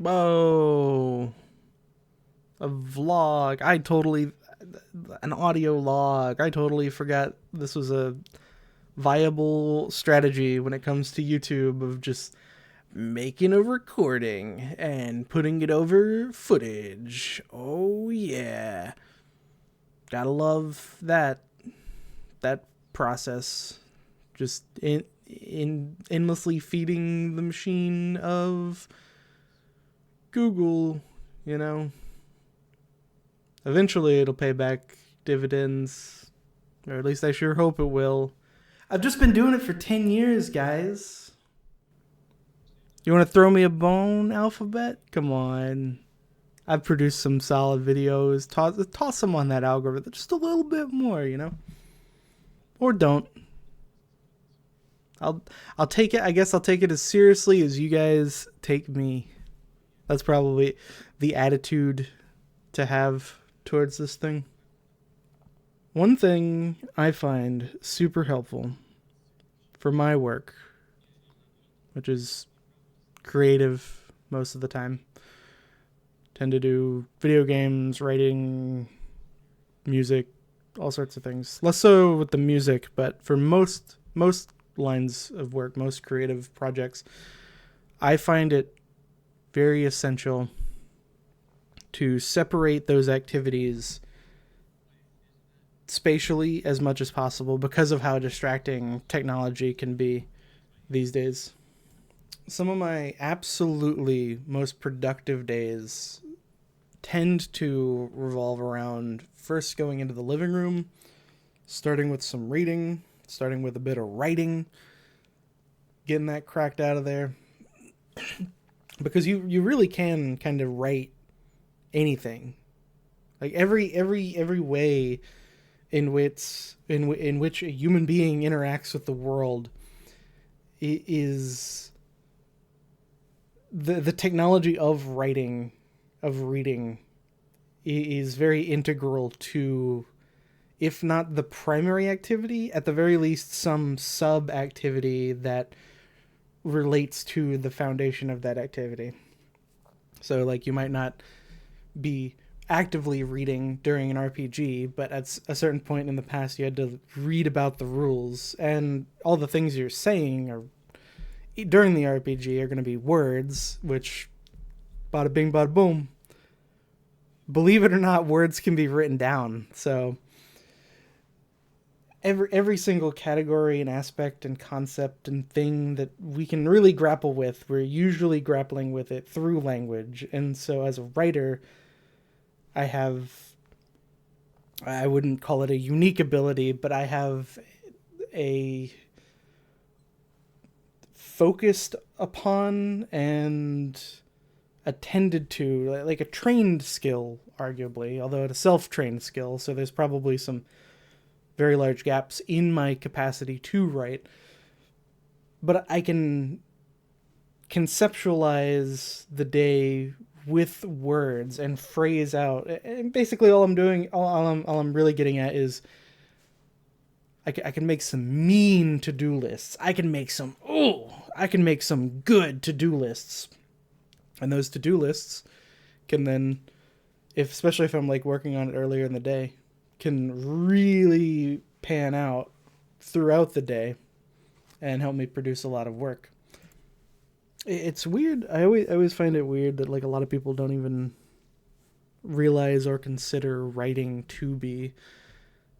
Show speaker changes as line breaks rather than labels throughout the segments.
Oh, a vlog. An audio log. I totally forgot this was a viable strategy when it comes to YouTube of just making a recording and putting it over footage. Oh yeah. Gotta love that process. Just in endlessly feeding the machine of Google, you know. Eventually it'll pay back dividends, or at least I sure hope it will. I've just been doing it for 10 years, guys. You want to throw me a bone, Alphabet? Come on. I've produced some solid videos. Toss them on that algorithm just a little bit more, you know? Or don't. I'll take it. I guess I'll take it as seriously as you guys take me. That's probably the attitude to have towards this thing. One thing I find super helpful for my work, which is creative most of the time, tend to do video games, writing, music, all sorts of things. Less so with the music, but for most lines of work, most creative projects, I find it very essential to separate those activities spatially as much as possible because of how distracting technology can be these days. Some of my absolutely most productive days tend to revolve around first going into the living room, starting with some reading, starting with a bit of writing, getting that cracked out of there. Because you really can kind of write anything. Like every way in which a human being interacts with the world is the technology of writing, of reading, is very integral to, if not the primary activity, at the very least some sub activity that relates to the foundation of that activity. So like you might not be actively reading during an RPG, but at a certain point in the past you had to read about the rules, and all the things you're saying are during the RPG are going to be words, which bada bing bada boom. Believe it or not, words can be written down. So every single category and aspect and concept and thing that we can really grapple with, we're usually grappling with it through language. And so as a writer, I wouldn't call it a unique ability, but I have a focused upon and attended to, like a trained skill, arguably, although it's a self-trained skill, so there's probably some very large gaps in my capacity to write. But I can conceptualize the day with words and phrase out. And basically all I'm doing, all I'm really getting at is I can make some mean to-do lists. I can make some good to-do lists. And those to-do lists can then, especially if I'm like working on it earlier in the day, can really pan out throughout the day and help me produce a lot of work. It's weird. I always find it weird that like a lot of people don't even realize or consider writing to be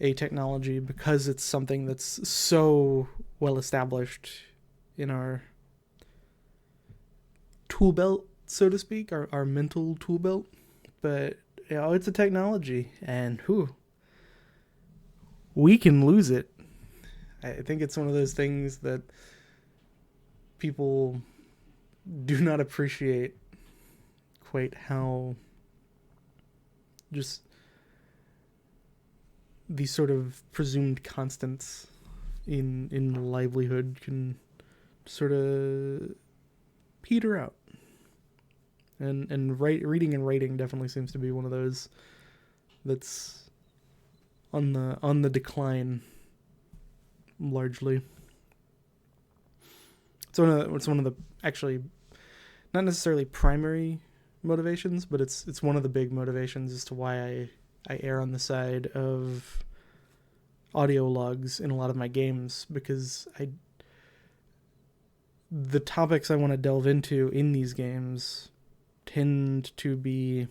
a technology, because it's something that's so well established in our tool belt, so to speak, our mental tool belt. But you know, it's a technology, and we can lose it. I think it's one of those things that people do not appreciate quite how just these sort of presumed constants in livelihood can sort of peter out. And reading and writing definitely seems to be one of those that's on the decline largely. It's one of the actually not necessarily primary motivations, but it's one of the big motivations as to why I err on the side of audio logs in a lot of my games, because the topics I want to delve into in these games tend to be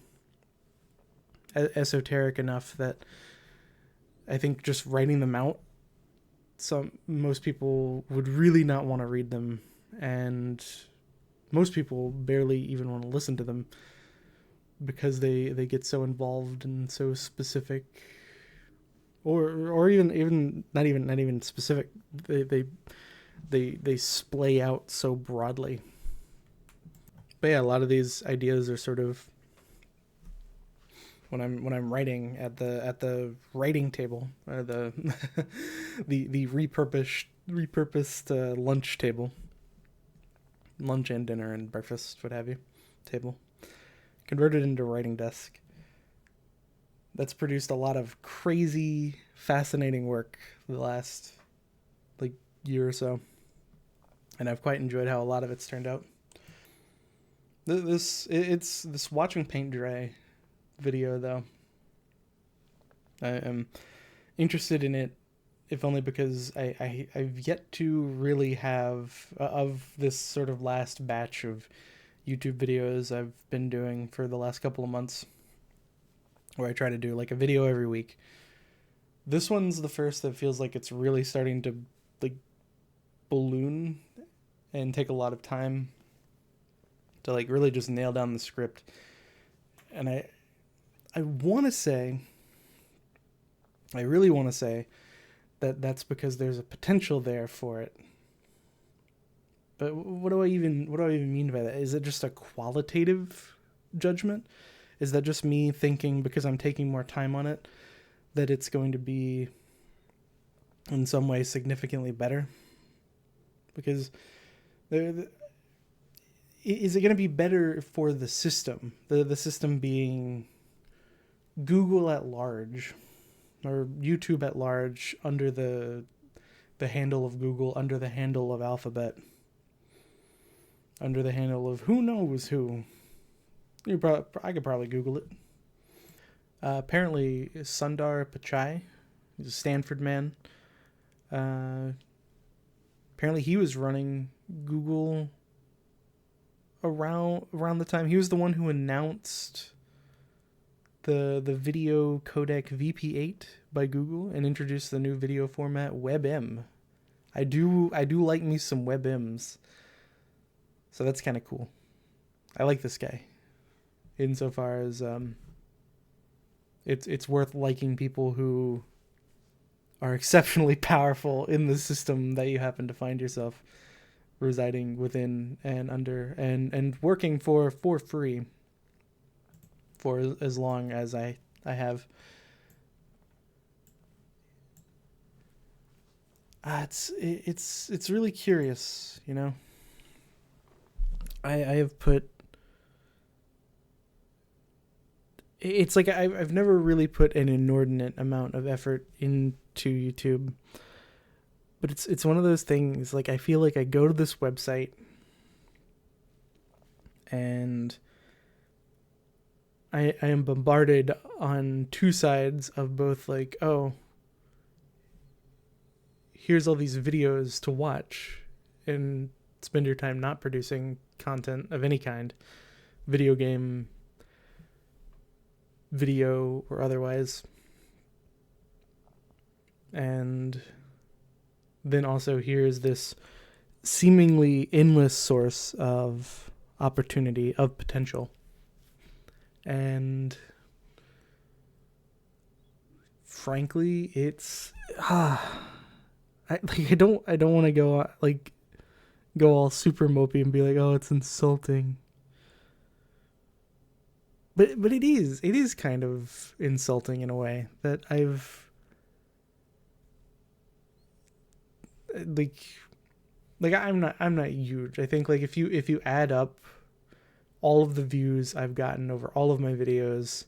esoteric enough that I think just writing them out, most people would really not want to read them, and most people barely even want to listen to them because they get so involved and so specific, or even not even specific. They splay out so broadly. But yeah, a lot of these ideas are sort of, when I'm writing at the writing table, the the repurposed lunch table, lunch and dinner and breakfast, what have you, table, converted into writing desk. That's produced a lot of crazy, fascinating work the last year or so, and I've quite enjoyed how a lot of it's turned out. It's this watching paint dry video, though. I am interested in it, if only because I've yet to really have, of this sort of last batch of YouTube videos I've been doing for the last couple of months, where I try to do like a video every week. This one's the first that feels like it's really starting to like balloon and take a lot of time to like really just nail down the script. And I want to say, I really want to say that that's because there's a potential there for it. But what do I even mean by that? Is it just a qualitative judgment? Is that just me thinking, because I'm taking more time on it, that it's going to be in some way significantly better? Because is it going to be better for the system? The system being Google at large, or YouTube at large, under the handle of Google, under the handle of Alphabet, under the handle of who knows who. I could probably Google it. Apparently, Sundar Pichai, he's a Stanford man. Apparently, he was running Google around the time. He was the one who announced the video codec VP8 by Google and introduced the new video format WebM. I do like me some WebMs, so that's kind of cool. I like this guy, insofar as it's worth liking people who are exceptionally powerful in the system that you happen to find yourself residing within and under, and working for free for as long as I have. It's really curious, you know. I have put, it's like I've never really put an inordinate amount of effort into YouTube, but it's one of those things, like I feel like I go to this website and I am bombarded on two sides of both, like, oh, here's all these videos to watch and spend your time not producing content of any kind, video game, video, or otherwise. And then also here's this seemingly endless source of opportunity, of potential. And frankly, it's I don't want to go all super mopey and be like, oh, it's insulting. But it is kind of insulting in a way that I've like I'm not huge. I think like if you add up all of the views I've gotten over all of my videos,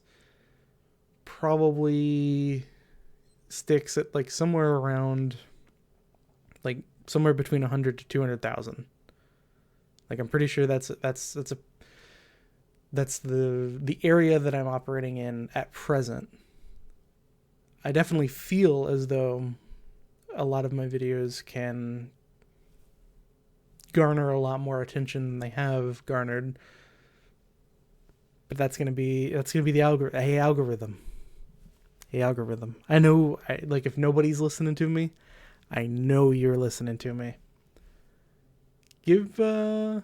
probably sticks at like somewhere around, like somewhere between 100 to 200,000. Like I'm pretty sure that's a That's the area that I'm operating in at present. I definitely feel as though a lot of my videos can garner a lot more attention than they have garnered. But that's gonna be the algorithm. Hey, algorithm. Hey, algorithm. I know. Like, if nobody's listening to me, I know you're listening to me. Give the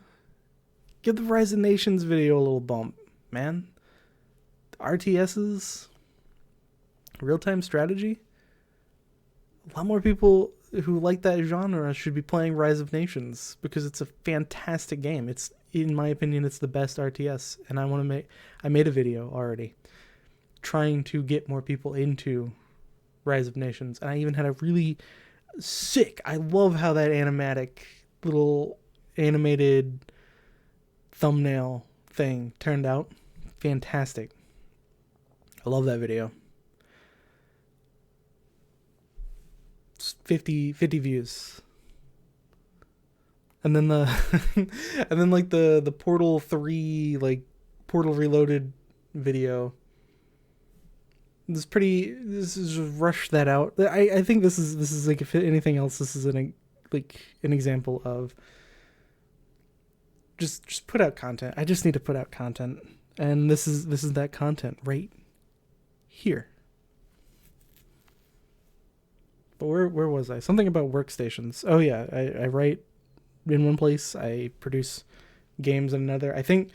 Rise of Nations video a little bump, man. RTS's real-time strategy. A lot more people who like that genre should be playing Rise of Nations because it's a fantastic game. It's, in my opinion, it's the best RTS, and I made a video already trying to get more people into Rise of Nations, and I even had a really sick, I love how that little animated thumbnail thing turned out. Fantastic. I love that video. 50 views. And then the Portal 3, like, Portal Reloaded video. This is just rush that out. I think this is like, if anything else, this is an example of just put out content. I just need to put out content, and this is that content right here. But where was I? Something about workstations. Oh yeah, I write in one place, I produce games in another. I think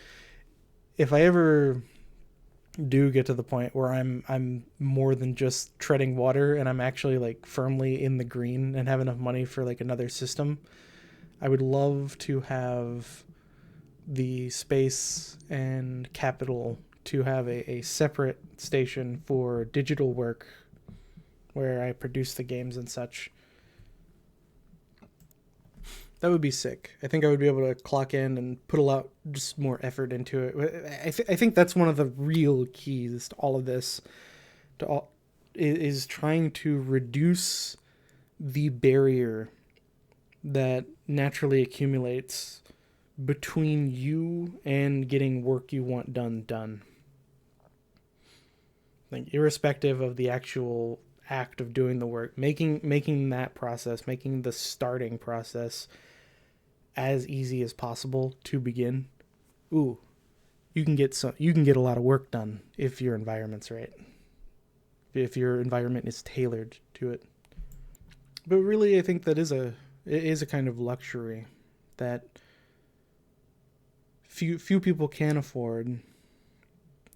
if I ever do get to the point where I'm more than just treading water and I'm actually like firmly in the green and have enough money for like another system, I would love to have the space and capital to have a separate station for digital work where I produce the games and such. That would be sick. I think I would be able to clock in and put a lot just more effort into it. I think that's one of the real keys to all of this. Is trying to reduce the barrier that naturally accumulates between you and getting work you want done. Like, irrespective of the actual act of doing the work, making that process, making the starting process as easy as possible to begin. Ooh, you can get a lot of work done if your environment's right. If your environment is tailored to it. But really, I think that it is a kind of luxury that few people can afford,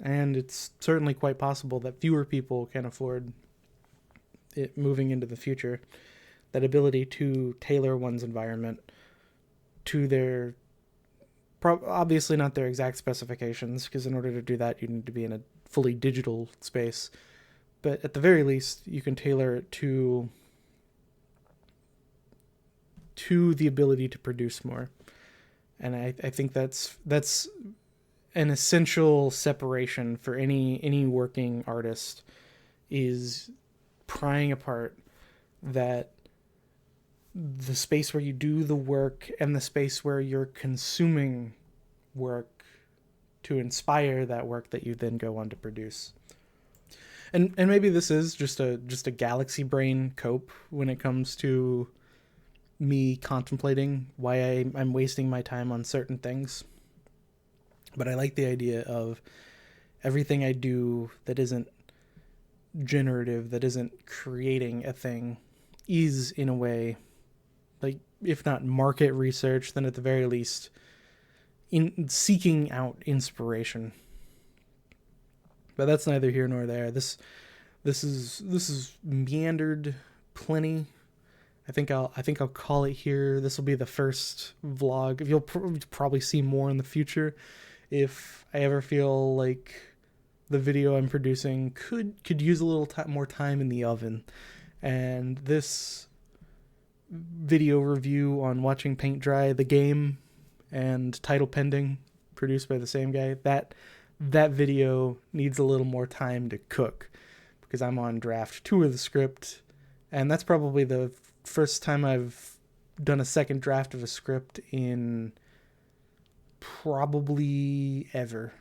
and it's certainly quite possible that fewer people can afford it moving into the future. That ability to tailor one's environment to their, obviously not their exact specifications, because in order to do that you need to be in a fully digital space, but at the very least you can tailor it to the ability to produce more. And I think that's an essential separation for any working artist, is prying apart that the space where you do the work and the space where you're consuming work to inspire that work that you then go on to produce. And maybe this is just a galaxy brain cope when it comes to me contemplating why I'm wasting my time on certain things. But I like the idea of everything I do that isn't generative, that isn't creating a thing, is in a way, like, if not market research, then at the very least in seeking out inspiration. But that's neither here nor there. This is meandered plenty. I think I'll call it here. This will be the first vlog. You'll probably see more in the future if I ever feel like the video I'm producing could use a little more time in the oven. And this video review on watching paint dry, the game, and title pending, produced by the same guy, that video needs a little more time to cook because I'm on draft 2 of the script, and that's probably the first time I've done a second draft of a script in probably ever.